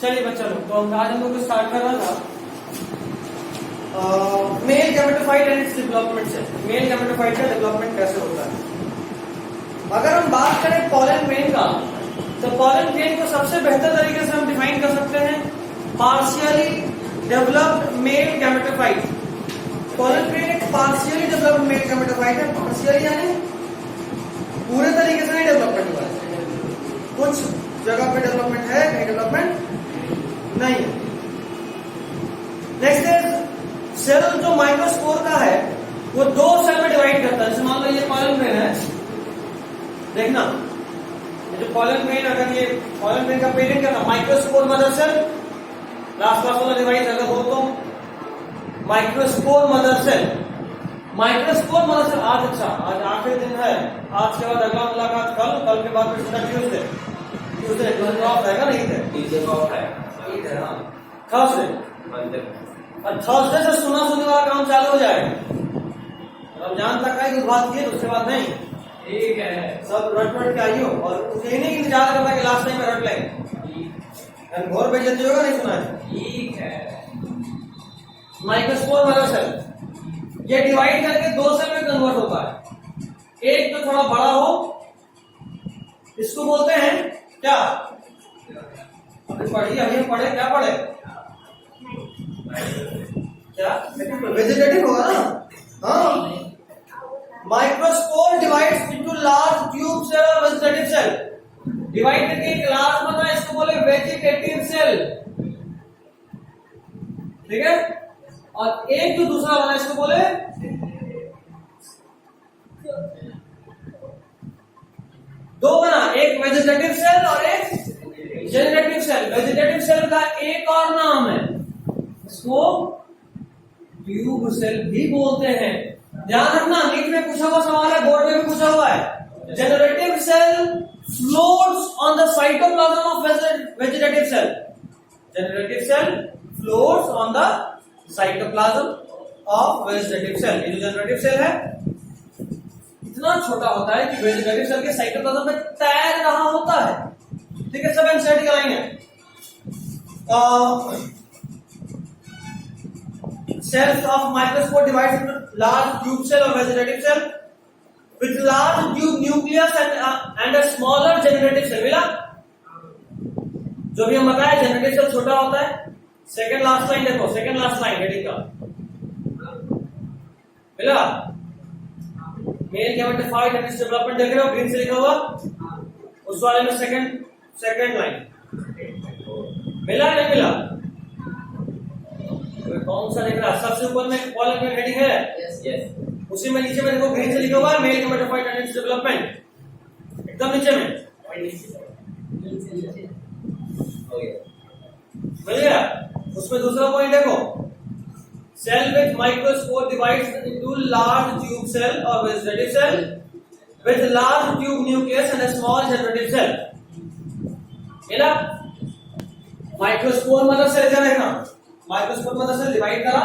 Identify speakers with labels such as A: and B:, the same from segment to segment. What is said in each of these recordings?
A: चलिए बच्चा लोग, तो आज हम लोग को स्टार्ट कर रहा था mail gametophyte and its development से। मेल गैमेटोफाइट का डेवलपमेंट कैसे होता है। अगर हम बात करें पॉलन ग्रेन का, तो पॉलन ग्रेन को सबसे बेहतर तरीके से हम डिफाइन कर सकते हैं partially developed male gametophyte. Pollen grain एक पार्शियली डेवलप्ड मेल गैमेटोफाइट है। पार्शियली यानी पूरे तरीके से नहीं डेवलपमेंट हुआ है, कुछ जगह पे डेवलपमेंट है, कहीं डेवलपमेंट नहीं है। नेक्स्ट इज सेल जो माइक्रोस्पोर का है वो दो सेल में डिवाइड करता है। जैसे मान लो ये पॉलन ग्रेन है, देखना ये जो पॉलन ग्रेन, अगर ये पॉलन ग्रेन का पेरेंट क्या था, microspore mother cell, last class वाला डिवाइड अगर हो तो microspore mother cell. Microspore mother cell आज, अच्छा आज आखिरी दिन है, आज के बाद अगला मुलाकात कल के बाद फिर सीधा ट्यूसडे ऑफ रहेगा, नहीं थे थर्सडे, और थर्सडे से सुना सुनी वाला काम चालू हो जाएगा। रमजान तक का ही बात की, उसके बाद नहीं। ठीक है, सब रट के आइयो, और यही नहीं कि इंतजार करना कि लास्ट टाइम में रट लेंगे, घोर बेइज्जती होगा, नहीं सुना है। ठीक है, माइक्रोस्पोर मदर सेल ये डिवाइड करके दो सेल में कन्वर्ट होता है। एक तो थोड़ा बड़ा हो, इसको बोलते हैं क्या, अभी पढ़िए, अभी पढ़े, क्या पढ़े, क्या वेजिटेटिव होगा ना। हाँ, microspore divides into large tube cell और वेजिटेटिव सेल। डिवाइड करके एक लार्ज बना, इसको बोले वेजिटेटिव सेल, ठीक है। और एक जो दूसरा बना, इसको बोले दो बना, एक वेजिटेटिव सेल और एक जेनरेटिव सेल। वेजिटेटिव सेल का एक और नाम है, इसको ट्यूब सेल भी बोलते हैं। ध्यान रखना, नीट में पूछा हुआ सवाल है, बोर्ड में भी पूछा हुआ है। Generative cell floats on the cytoplasm of vegetative cell. Generative cell floats on the cytoplasm of vegetative cell. ये जो जेनरेटिव सेल है इतना छोटा होता है कि वेजिटेटिव सेल के साइटोप्लाज्म में तैर रहा होता है, ठीक है। सब एनसीईआरटी कराएंगे। Cells of microscope divides into large tube cell or vegetative cell with large tube nucleus and a smaller generative cell। मिला, जो भी हम बताया जनरेटिव सेल छोटा होता है। सेकंड लास्ट लाइन देखो, सेकंड लास्ट लाइन हेडिंग का मिला। Mail gametophyte and its development देख रहे हो, ग्रीन से लिखा हुआ, उस वाले में सेकंड लाइन मिला, नहीं मिला, कौन सा देख रहा है, सबसे ऊपर में पॉलन ग्रेन हेडिंग है, यस, उसी में नीचे में देखो ग्रीन से लिखा हुआ है male gametophyte and its development, एकदम नीचे में मिल गया। उसमें दूसरा पॉइंट देखो, cell with microspore divides into large tube cell और vegetative cell with large tube nucleus and a small generative cell. मिला, माइक्रोस्पोर मदर सेल का देखना, माइक्रोस्कोप मदर सेल डिवाइड करा,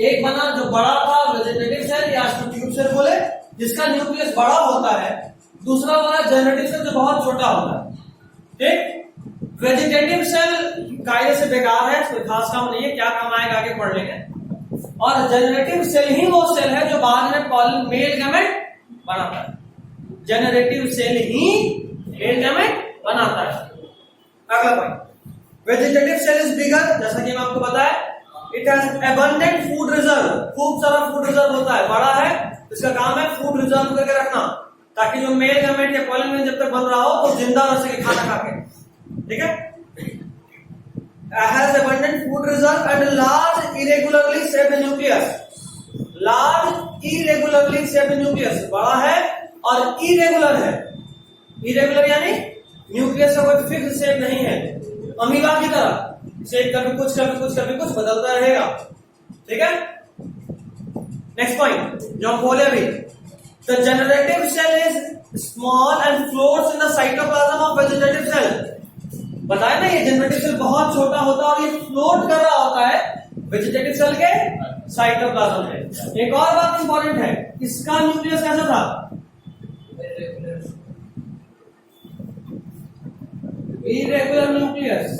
A: एक बना जो बड़ा था वेजिटेटिव सेल या इसको ट्यूब सेल बोले, जिसका न्यूक्लियस बड़ा होता है। दूसरा बना जनरेटिव सेल जो बहुत छोटा होता है, ठीक। वेजिटेटिव सेल कायदे से बेकार है, कोई खास काम नहीं है, क्या काम आएगा आगे पढ़ लेंगे। और जनरेटिव सेल ही वो सेल है जो बाद में पॉलन मेल गैमेट बनाता है। जनरेटिव सेल ही मेल गैमेट बनाता है। अगला point, vegetative cell is bigger, जैसा कि मैं आपको बताया, it has abundant food reserve. खूब सारा फूड रिजर्व होता है, बड़ा है, इसका काम है फूड रिजर्व करके रखना, ताकि जो मेल गैमेट या पॉलन ग्रेन जब तक बन रहा हो तो जिंदा रह सके खाना खा के, ठीक है। Has abundant food reserve and large irregularly shaped nucleus. Large irregularly shaped nucleus, बड़ा है और इरेगुलर है। इरेगुलर यानी न्यूक्लियस का कोई फिक्स शेप नहीं है, अमीबा की तरह शेप कभी कुछ बदलता रहेगा, ठीक है। नेक्स्ट पॉइंट जो हम बोले अभी, the generative cell is small and floats in the cytoplasm of vegetative cell. बताया ना, ये जनरेटिव सेल बहुत छोटा होता है और ये फ्लोट कर रहा होता है वेजिटेटिव सेल के साइटोप्लाज्म में। एक और बात इंपॉर्टेंट है, इसका न्यूक्लियस कैसा था, irregular nucleus,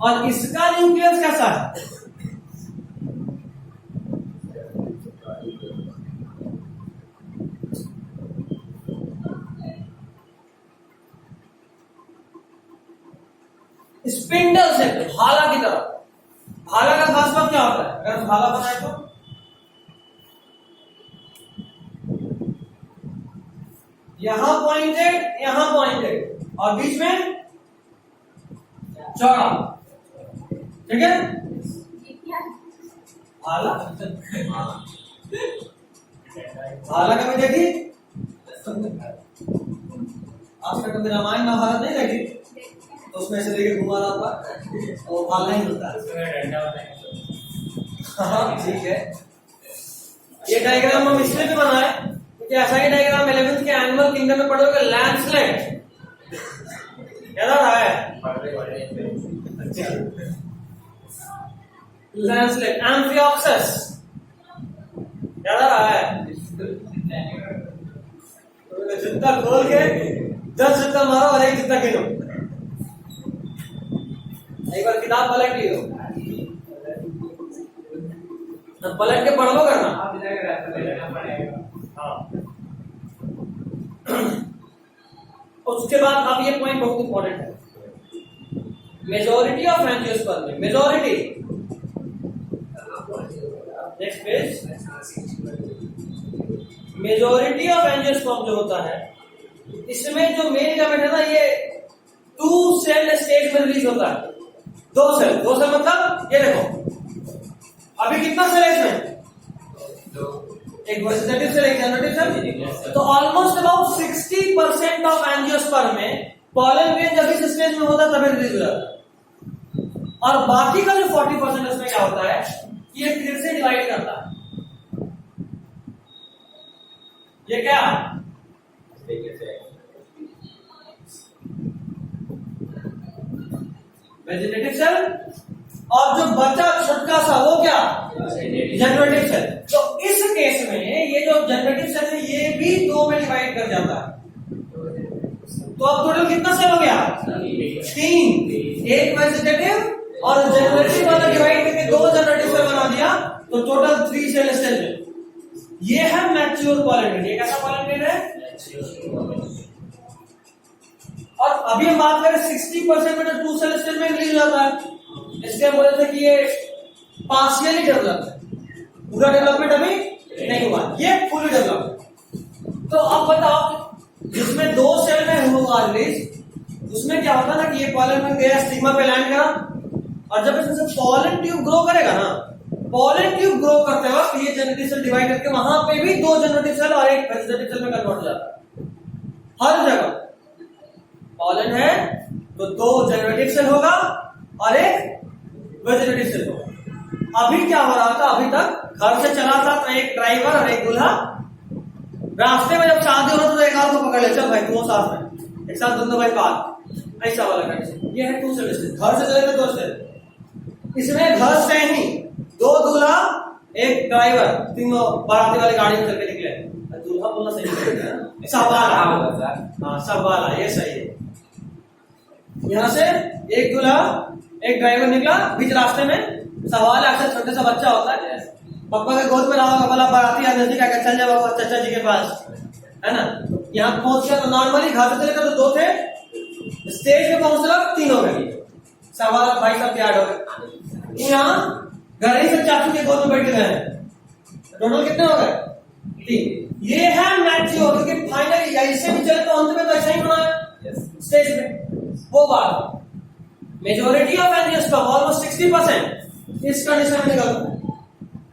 A: और इसका न्यूक्लियस कैसा है? स्पिंडल से भाला की तरह। भाला का खास बात क्या होता है? अगर भाला बनाए तो यहां पॉइंटेड और बीच में चौड़ा, ठीक है? भाला कभी देखी? आज तक कभी रामायण महाभारत नहीं देखी? तो उसमें से लेके घुमा रहा था और भाला ही होता है। हाँ ठीक है। ये डायग्राम हम इसलिए भी बनाए क्योंकि ऐसा ही डायग्राम 11th के एनिमल किंगडम में पढ़ोगे। लैंडस्लाइड याद आ रहा है? लैंडस्लाइड, एम्फिऑक्सस याद आ रहा है? जूता खोल के 10 जूता मारो और एक जूता गिनो। एक बार किताब पलट लियो, पलट के पढ़ लो करना। हाँ। उसके बाद अब ये पॉइंट बहुत इंपॉर्टेंट है। मेजॉरिटी ऑफ एंजियोस्पर्म में, majority, next page, majority of angiosperm जो होता है इसमें जो मेन गैमेट है ना, ये 2 सेल स्टेज में रिलीज होता है। 2 सेल मतलब ये देखो, अभी कितना सेल है इसमें? एक वेजिटेटिव सेल, एक जनरेटिव सेल। तो ऑलमोस्ट अबाउट 60% ऑफ एंजियोस्पर्म में पॉलन ग्रेन जब इस स्टेज में होता है तभी रिलीज हो जाता है। और बाकी का जो 40% उसमें क्या होता है, ये फिर से डिवाइड करता है। ये क्या? वेजिटेटिव सेल, और जो बचा छोटा सा वो क्या? Generative cell. तो इस केस में ये जो जनरेटिव सेल है ये भी 2 में डिवाइड कर जाता है। तो अब टोटल कितना सेल हो गया? 3। एक वेजिटेटिव और जनरेटिव वाला डिवाइड करके 2 जनरेटिव सेल बना दिया, तो टोटल 3 सेल स्टेज में। ये है मैच्योर पॉलन ग्रेन। ये कैसा पॉलन ग्रेन है? और अभी हम बात करें 60% में तो 2 सेल स्टेज में रिलीज जाता है। इसलिए हम बोले थे कि ये पार्शियली डेवलप है, पूरा डेवलपमेंट अभी नहीं हुआ, ये फुली डेवलप। तो अब बताओ, जिसमें 2 सेल में होगा रिलीज, उसमें क्या होता है ना कि ये पॉलन में गया, स्टिग्मा पे लैंड करा, और जब इसमें से पॉलन ट्यूब ग्रो करेगा ना, पॉलन ट्यूब ग्रो करते वक्त ये जेनेटिक सेल डिवाइड करके वहां पे भी 2 जेनेटिक सेल और एक वेजिटेटिव सेल में कन्वर्ट हो जाता है। हर जगह पॉलन है तो 2 जेनेटिक सेल होगा और एक वेजिटेटिव सेल होगा। अभी क्या हो रहा था, अभी तक घर से चला था तो एक ड्राइवर और एक दूल्हा, रास्ते में जब शादी हो रहा तो एक आध को पकड़ ले, चल भाई 2 साथ में एक साथ दोनों भाई बात, ऐसा वाला कंडीशन। ये है 2 सेल। घर से चले थे 2 सेल, इसमें घर से ही 2 दूल्हा एक ड्राइवर, तीनों बाराती वाली गाड़ी में चल के निकले। दूल्हा बोलना सही है, सवाला। हाँ सवाला, ये सही है। यहाँ से एक दूल्हा एक ड्राइवर निकला, बीच रास्ते में सवाल अक्सर छोटे सा बच्चा होता है, पापा के गोद में रहा होगा, बोला बाराती नजदीक आकर चल जाओ चाचा जी के पास, है ना। यहाँ पहुंच गया तो नॉर्मली घर से चले तो 2 थे, स्टेज पे पहुंचला 3 हो गए। सवाल भाई साहब याद हो गए, यहाँ घर ही से चाचू के गोद में बैठ गए हैं, टोटल कितने हो गए? 3। ये है मैच्योर, क्योंकि फाइनली ऐसे भी चले तो अंत में तो ऐसा ही होना है स्टेज में। वो बात मेजोरिटी ऑफ एंजियोस्पर्म ऑलमोस्ट 60% इस कंडीशन में निकलता है,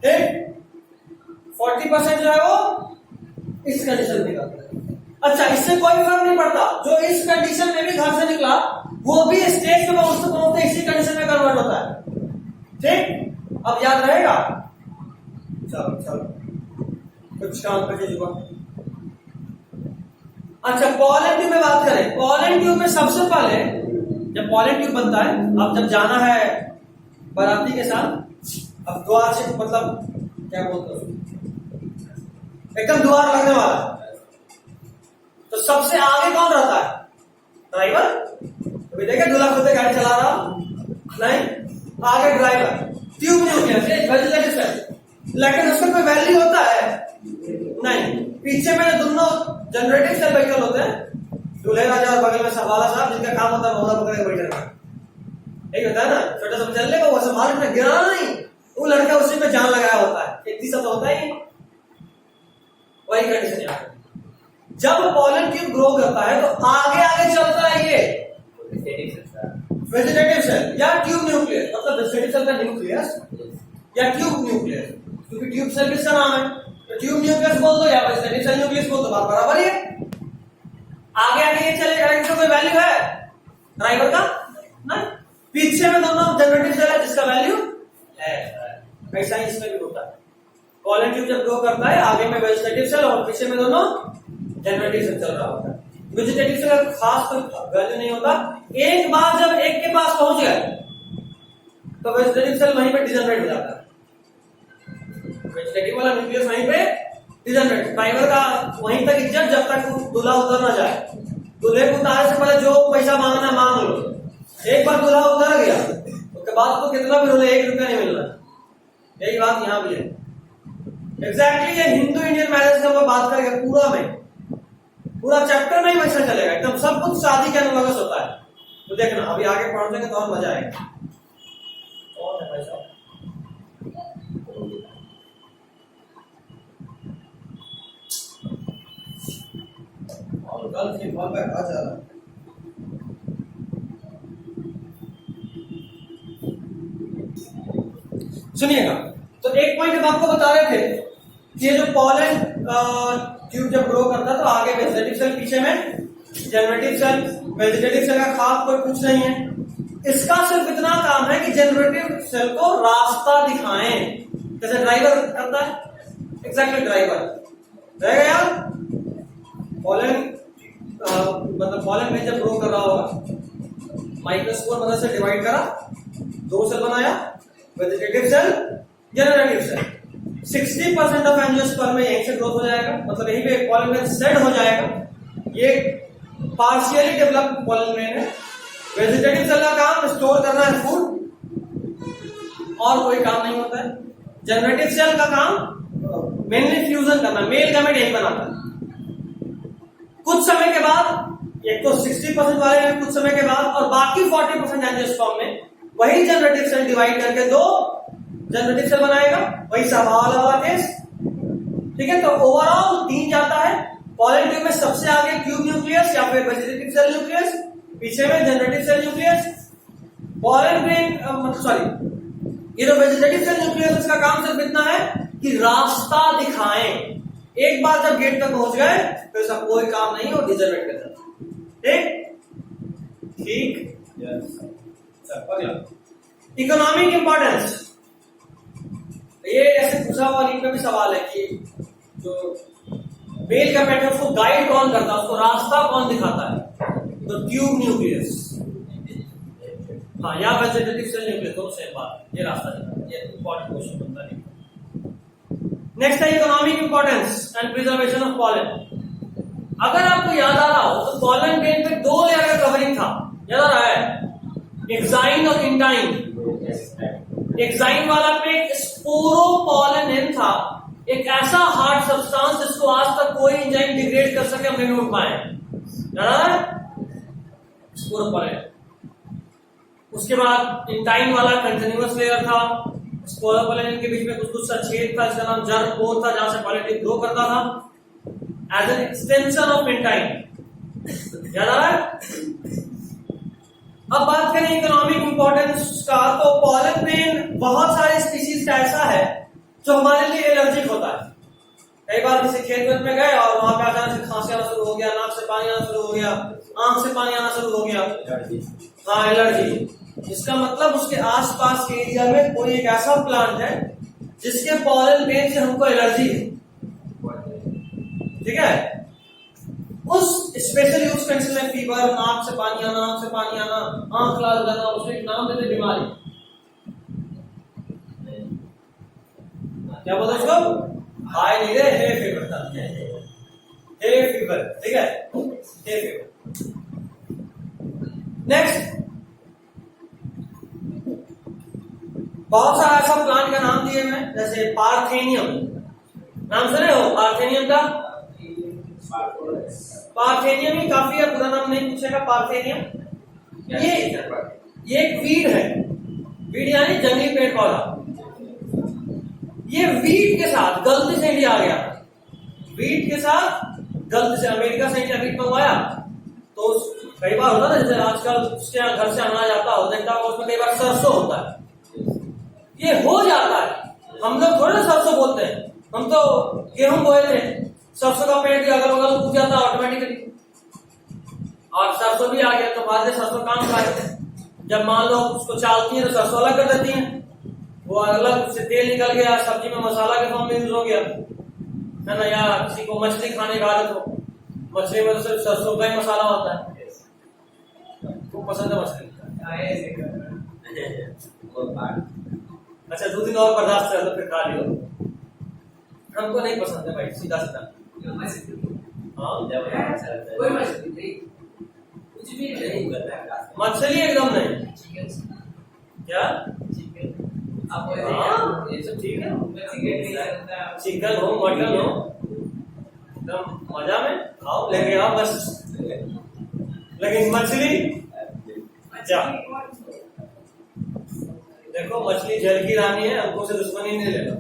A: ठीक। 40% जो है वो इस कंडीशन में निकलता है। अच्छा, इससे कोई फर्क नहीं पड़ता, जो इस कंडीशन में भी घर से निकला वो भी स्टेज पे पहुंचते इसी कंडीशन में कन्वर्ट होता है, ठीक। अब याद रहेगा? चलो कुछ काम करके जुआ। अच्छा, पॉलन ट्यूब में बात करें। पॉलन ट्यूब में सबसे पहले जब पॉलन ट्यूब बनता है, अब जब जाना है बाराती के साथ, अब द्वार से मतलब क्या बोलते हो, एकदम द्वार लगने वाला, तो सबसे आगे कौन रहता है? ड्राइवर। अभी देखे दूल्हा खुद गाड़ी चला रहा, नहीं, आगे driver, tube nucleus, vegetative cell, लेकिन उसमें कोई वैल्यू होता है नहीं। पीछे में दोनों जनरेटिव सेल बैठे होते हैं, दूल्हे राजा और बगल में सवाला साहब, जिनका काम होता है मौला पकड़ के बैठे रहना। यही होता है ना, छोटा सा बच्चा चलने को वो संभाल में गिरा नहीं, वो लड़का उसी में जान लगाया होता है, इतनी सब होता ही। वही कंडीशन यहाँ जब पॉलन ट्यूब ग्रो करता है तो आगे आगे चलता है ये वेजिटेटिव सेल या ट्यूब न्यूक्लियस, मतलब वेजिटेटिव सेल का न्यूक्लियस या ट्यूब न्यूक्लियस, क्योंकि ट्यूब सेल किसका नाम है, तो ट्यूब न्यूक्लियस बोल दो या वेजिटेटिव सेल न्यूक्लियस बोल दो, बात बराबर ही है। आगे आगे ये चलेगा, इसका कोई वैल्यू है ड्राइवर का नहीं, पीछे में दोनों जनरेटिव सेल है जिसका वैल्यू है। ऐसा ही इसमें भी होता है, पॉलन ट्यूब जब ग्रो करता है आगे में वेजिटेटिव सेल और पीछे में दोनों जनरेटिव सेल चल रहा होता है। वेजिटेटिव सेल का खास कोई वैल्यू नहीं होता, एक बार जब एक के पास पहुंच गए तो वेजिटेटिव सेल वहीं पे डिजनरेट हो जाता है, वेजिटेटिव वाला न्यूक्लियस वहीं पे डिजनरेट, ड्राइवर का वहीं तक इज्जत जब तक दूल्हा उतर ना जाए। दूल्हे को उतारने से पहले जो पैसा मांगना मांग लो, एक बार दूल्हा उतर गया उसके बाद तो कितना भी रोले, 1 रुपया नहीं मिलना। यही बात यहाँ भी है एग्जैक्टली। ये हिंदू इंडियन मैरिज का बात करेंगे पूरा में, पूरा चैप्टर में ही वैसा चलेगा, एकदम सब कुछ शादी के एनालॉगस होता है। तो देखना अभी आगे पढ़ने तो और मजा आएगा। कौन है भाई साहब, और कल की फॉल पे आ जा रहा है। सुनिएगा, तो एक पॉइंट हम आपको बता रहे थे कि ये जो पॉलन ट्यूब जब ग्रो करता है तो आगे वेजिटेटिव सेल, पीछे में जनरेटिव सेल। वेजिटेटिव सेल का खास कोई कुछ नहीं है, इसका सिर्फ इतना काम है कि जनरेटिव सेल को रास्ता दिखाएं, जैसे ड्राइवर करता है, एग्जैक्टली ड्राइवर रहेगा यार। पॉलन मतलब पॉलन में जब ग्रो कर रहा होगा, माइक्रोस्पोर मदद से डिवाइड करा, 2 सेल बनाया, vegetative cell, generative cell. 60% of angiosperm में यहीं से ग्रोथ हो जाएगा, मतलब यहीं पे पॉलन ग्रेन सेट हो जाएगा। ये पार्शियली डेवलप्ड पॉलन ग्रेन है। वेजिटेटिव सेल का काम स्टोर करना है फूड, और कोई काम नहीं होता है। जनरेटिव सेल का काम मेनली फ्यूजन करना, मेल गैमेट यही बनाता है। कुछ समय के बाद एक तो 60% वाले में कुछ समय के बाद, और बाकी 40% एंजियोस्पर्म में वही जनरेटिव सेल डिवाइड करके 2 जनरेटिव सेल बनाएगा, वही सवाल वाला केस। ठीक है, तो ओवरऑल 3 जाता है। पॉलन ट्यूब में सबसे आगे ट्यूब न्यूक्लियस या फिर वेजिटेटिव सेल न्यूक्लियस, पीछे में generative cell nucleus. Pollen grain sorry, ये जो वेजिटेटिव सेल न्यूक्लियस, इसका काम सिर्फ इतना है कि रास्ता दिखाएं। एक बार जब गेट तक पहुंच गए तो इसका कोई काम नहीं, और डिजनरेट कर जाता है। ठीक, अगला इकोनॉमिक इंपॉर्टेंस। ये ऐसे पूछा हुआ नीट में भी सवाल है कि जो मेल गैमेट है उसको गाइड कौन करता है, उसको रास्ता कौन दिखाता है, तो ट्यूब न्यूक्लियस, हाँ, या वेजिटेटिव सेल न्यूक्लियस, दोनों सेम बात, ये रास्ता दिखाता है। ये इंपॉर्टेंट क्वेश्चन बनता है। नेक्स्ट है economic importance and preservation of pollen. अगर आपको याद आ रहा हो तो पॉलन ग्रेन पे 2 लेयर का कवरिंग था, याद आ रहा है, एक्साइन और इंटाइन। एक्साइन वाला पे स्पोरोपोलेनिन था, एक ऐसा हार्ड सब्सटेंस जिसको आज तक कोई एंजाइम डिग्रेड कर सके हम नहीं ढूंढ पाए, स्पोरोपोलेनिन। उसके बाद इंटाइन वाला कंटिन्यूअस लेयर था, स्पोरोपोलेनिन के बीच में कुछ सा छेद था, इसका नाम जर्म पोर था, जहां से पॉलिन ग्रो करता था as an extension of intine. याद आ रहा है? अब बात करें इकोनॉमिक इंपॉर्टेंस का, तो पॉलन ग्रेन बहुत सारे स्पीशीज का ऐसा है जो हमारे लिए एलर्जिक होता है। कई बार किसी खेत वेत में गए और वहां पे अचानक से खांसी आना शुरू हो गया, नाक से पानी आना शुरू हो गया, आंख से पानी आना शुरू हो गया, हाँ, एलर्जी। इसका मतलब उसके आसपास के एरिया में कोई एक ऐसा प्लांट है जिसके पॉलन ग्रेन से हमको एलर्जी है। ठीक है, उस स्पेशली उस कंडीशन में फीवर, नाक से पानी आना, आंख से पानी आना, आंख लाल हो जाना, उसको एक नाम देते बीमारी, क्या बोलते उसको, हाई नहीं रे, हे फीवर, हे फीवर। ठीक है, हे फीवर। नेक्स्ट बहुत सारा ऐसा प्लांट का नाम दिए हुए हैं, जैसे पार्थेनियम, नाम सुने हो पार्थेनियम का? पार्थेनियम ही काफी है, पूरा नाम नहीं पूछेगा। पार्थेनियम ये एक वीड है, वीड यानी जंगली पेड़ पौधा। ये वीड के साथ गलती से इंडिया आ गया, वीड के साथ गलती से अमेरिका से इंडिया वीड मंगवाया। तो कई बार होता है, जैसे आजकल उसके यहाँ घर से अनाज आता हो, देखता हो उसमें कई बार सरसों होता है, ये हो जाता है। हम लोग थोड़े ना सरसों बोलते हैं, हम तो गेहूं बोए थे, सरसों का पेड़ भी अगल बगल उग जाता ऑटोमेटिकली, और सरसों भी आ गया। तो बाद में सरसों काम का जब मान लो उसको चालती है तो सरसों अलग कर देती है, वो अलग से तेल निकल गया, सब्जी में मसाला के फॉर्म में यूज हो गया, है ना। या किसी को मछली खाने का आदत हो, मछली में तो सिर्फ सरसों का ही मसाला होता है, वो पसंद है मछली। अच्छा 2 दिन और बर्दाश्त कर लो फिर खा लियो, हमको नहीं पसंद है भाई, सीधा सीधा। मछली एकदम नहीं, क्या ये सब ठीक है, चिकन हो मटन हो एकदम मजा में खाओ, लेके आओ बस, लेकिन मछली जा देखो, मछली जल की रानी है, हमको से दुश्मनी नहीं लेगा,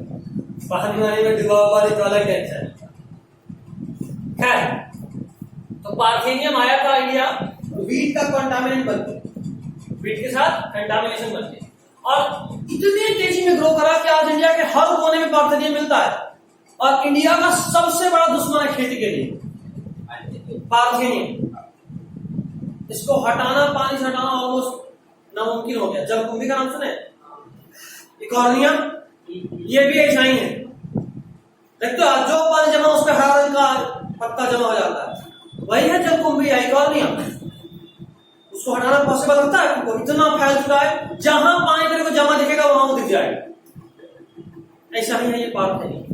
A: पानी वानी में डुबा हुआ तो अलग टेंशन। खैर, तो पार्थेनियम आया था इंडिया, वीट का कंटामिनेंट बनते, वीट के साथ कंटामिनेशन बनते, और इतनी तेजी में ग्रो करा कि आज इंडिया के हर कोने में पार्थेनियम मिलता है, और इंडिया का सबसे बड़ा दुश्मन है खेती के लिए पार्थेनियम। इसको हटाना, पानी से हटाना ऑलमोस्ट नामुमकिन हो गया। जलकुंभी का नाम सुने? इकॉर्निया, ये भी ऐसा ही है, देखते हो जो पानी जमा उस पर हरा रंग का पत्ता जमा हो जाता है, वही है जलकुंभी या इकॉर्निया। उसको हटाना पॉसिबल होता है? इतना फैल चुका है, जहां पानी तेरे को जमा दिखेगा वहां वो दिख जाएगा। ऐसा ही है ये पार्थेनियम।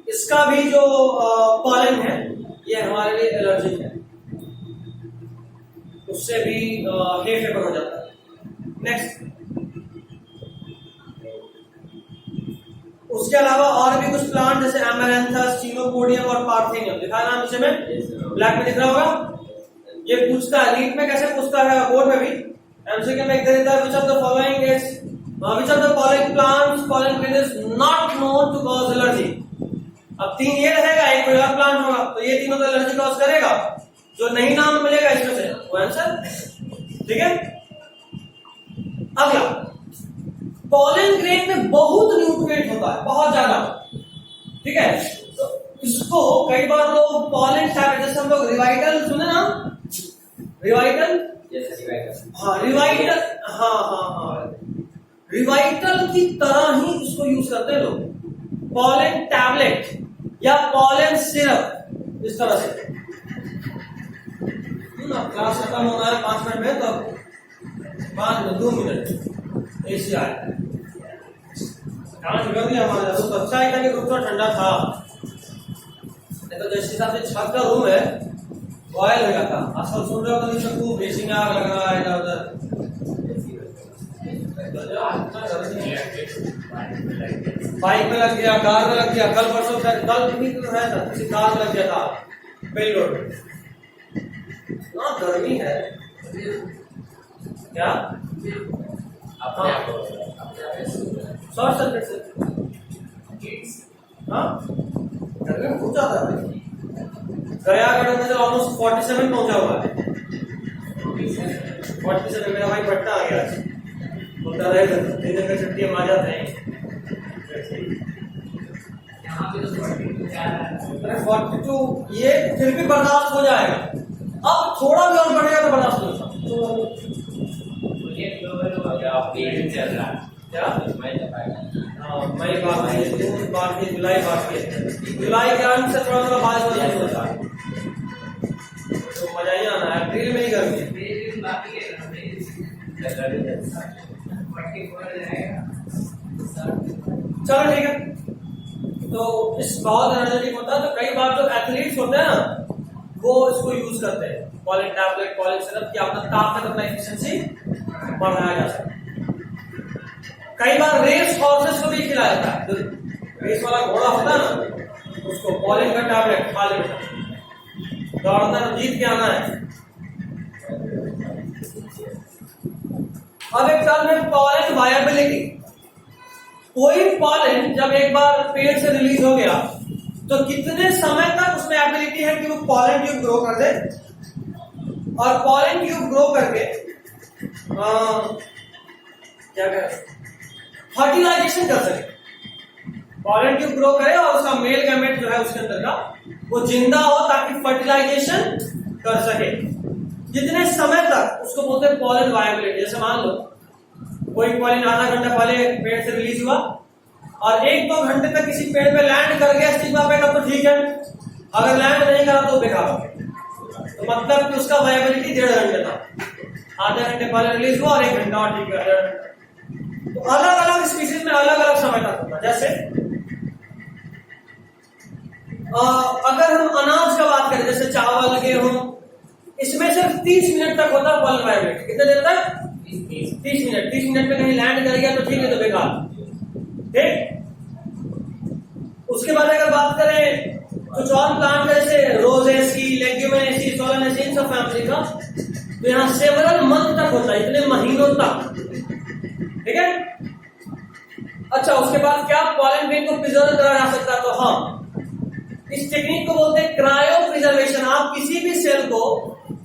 A: इसका भी जो पॉलन है ये हमारे लिए एलर्जिक है, उससे भी हे फेवर हो जाता है। नेक्स्ट, उसके अलावा और भी कुछ प्लांट जैसे एमेरैंथस, चिनोपोडियम और पार्थेनियम दिखा है नाम नीचे में, ब्लैक में दिख रहा होगा। ये पूछता है नीट में, कैसे पूछता है बोर्ड में भी, एमसीक्यू में एक दे देता है, which of the following is which of the following plants pollen grain is not known to cause allergy. अब 3 ये रहेगा, एक कोई और प्लांट होगा, तो ये तीनों तो एलर्जी कॉज करेगा, जो नहीं नाम मिलेगा इसमें से वो आंसर, ठीक है। अगला, पॉलन ग्रेन में बहुत न्यूट्रिएंट होता है, बहुत ज्यादा, ठीक है। तो इसको कई बार लोग पॉलन टैबलेट, जैसे हम लोग रिवाइटल सुने ना, रिवाइटल, हाँ रिवाइटल, हाँ रिवाइटल की तरह ही इसको यूज करते हैं लोग, पॉलन टैबलेट या पॉलन सिरप, इस तरह से। क्लास खत्म होना है 5 मिनट में, तो 5 मिनट 2 मिनट ऐसे आए बिगड़ गया हमारा। तो अच्छा है कि रूम थोड़ा ठंडा था, तो जिस हिसाब से छत का रूम है बॉयल हो गया था। आजकल सुन रहे हो तो नीचे खूब बेसिंग आग लग रहा है इधर उधर, बाइक में लग गया, कार में लग गया, कल परसों कल भी तो है ना, किसी कार में लग गया था बेल रोड में। ना गर्मी है क्या, शॉर्ट सर्किट से, हाँ गर्मी बहुत ज्यादा है। गया टेम्परेचर ऑलमोस्ट 47 पहुंचा हुआ है, 47। मेरा भाई पटना आ गया, बोलता रहेगा 3 दिन का छुट्टी हम आ जाते हैं। यहाँ पे तो 42, ये फिर भी बर्दाश्त हो जाएगा, अब थोड़ा भी और बढ़ेगा तो बर्दाश्त नहीं होता। चल रहा है क्या, मई बात है, जून बात है, जुलाई बात है, जुलाई के अंत से थोड़ा थोड़ा बारिश होता है, तो मजा ही आना है। अप्रैल में ही गर्मी, चलो ठीक है। तो इस बहुत एनर्जेटिक होता है, तो कई बार जो एथलीट्स होते हैं ना, वो इसको यूज करते हैं, पॉलन टैबलेट, पॉलन सिरप, कि अपना ताकत, अपना एफिशिएंसी बढ़ाया जा सके। कई बार रेस हॉर्सेस को भी खिलाया जाता है, जो रेस वाला घोड़ा होता है ना, उसको पॉलन का टैबलेट खा लेता है, दौड़ना जीत के आना है। अब एक टर्म है पॉलन वायबिलिटी। कोई पॉलन जब एक बार पेड़ से रिलीज हो गया तो कितने समय तक उसमें एबिलिटी है कि वो पॉलन ट्यूब ग्रो कर दे, और पॉलन ट्यूब ग्रो करके क्या करें, फर्टिलाइजेशन कर सके। पॉलन ट्यूब ग्रो करे और उसका मेल गैमेट जो है उसके अंदर का वो जिंदा हो ताकि फर्टिलाइजेशन कर सके। जितने समय तक उसको बोलते हैं पॉलन वायबिलिटी। जैसे मान लो कोई पॉलन आधा घंटा पहले पेड़ से रिलीज हुआ और 1-2 घंटे तक किसी पेड़ पे लैंड कर गया स्टिग्मा पे, तब तो ठीक है। अगर लैंड नहीं करा तो बेकार हो गया। तो मतलब कि उसका वायबिलिटी 1.5 घंटे था, आधे घंटे पहले रिलीज हुआ और 1 घंटा और ठीक है, 1.5 घंटा। तो अलग अलग स्पीसीज में अलग अलग समय तक होता है। जैसे अगर हम अनाज का बात करें, जैसे चावल, गेहूं, इसमें सिर्फ 30 मिनट तक होता है पॉलन वायबिलिटी। कितने देर तक? 30 मिनट। 30 मिनट में कहीं लैंड कर गया तो ठीक है, तो बेकार। ठीक। उसके बाद अगर बात करें कुछ और प्लांट जैसे रोजेसी, लेग्यूमिनेसी, सोलानेसी, इन सब फैमिली का, तो यहाँ सेवरल मंथ तक होता है, इतने महीनों तक। ठीक है। अच्छा, उसके बाद क्या पॉलन ग्रेन को प्रिजर्व करा जा सकता है? तो हाँ, इस टेक्निक को बोलते हैं क्रायो प्रिजर्वेशन। आप किसी भी सेल को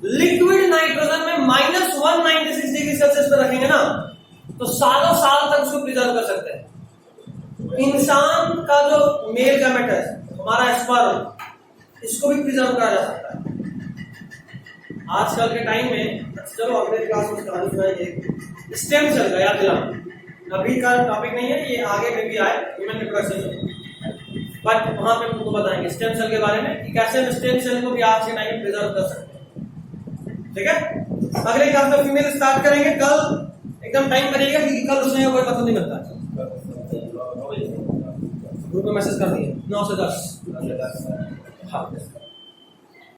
A: लिक्विड नाइट्रोजन में -196 डिग्री सेल्सियस पर रखेंगे ना, तो सालों साल तक उसको प्रिजर्व कर सकते हैं। इंसान का जो मेल गैमेट है, हमारा स्पर्म, इसको भी प्रिजर्व करा जा सकता है आजकल के टाइम में। चलो अगले क्लास में कहानी सुनाएंगे स्टेम सेल का, याद दिलाना। अभी का टॉपिक नहीं है, ये आगे में भी आए ह्यूमन रिप्रोडक्शन, बट वहां पे तुमको बताएंगे स्टेम सेल के बारे में कि कैसे हम स्टेम सेल को भी आज के टाइम में प्रिजर्व कर सकते हैं। ठीक है। अगले क्लास में फीमेल स्टार्ट करेंगे। कल एकदम टाइम करिएगा क्योंकि कल उसमें कोई पता नहीं मिलता। ग्रुप में मैसेज कर दिए 9 से 10। हाँ।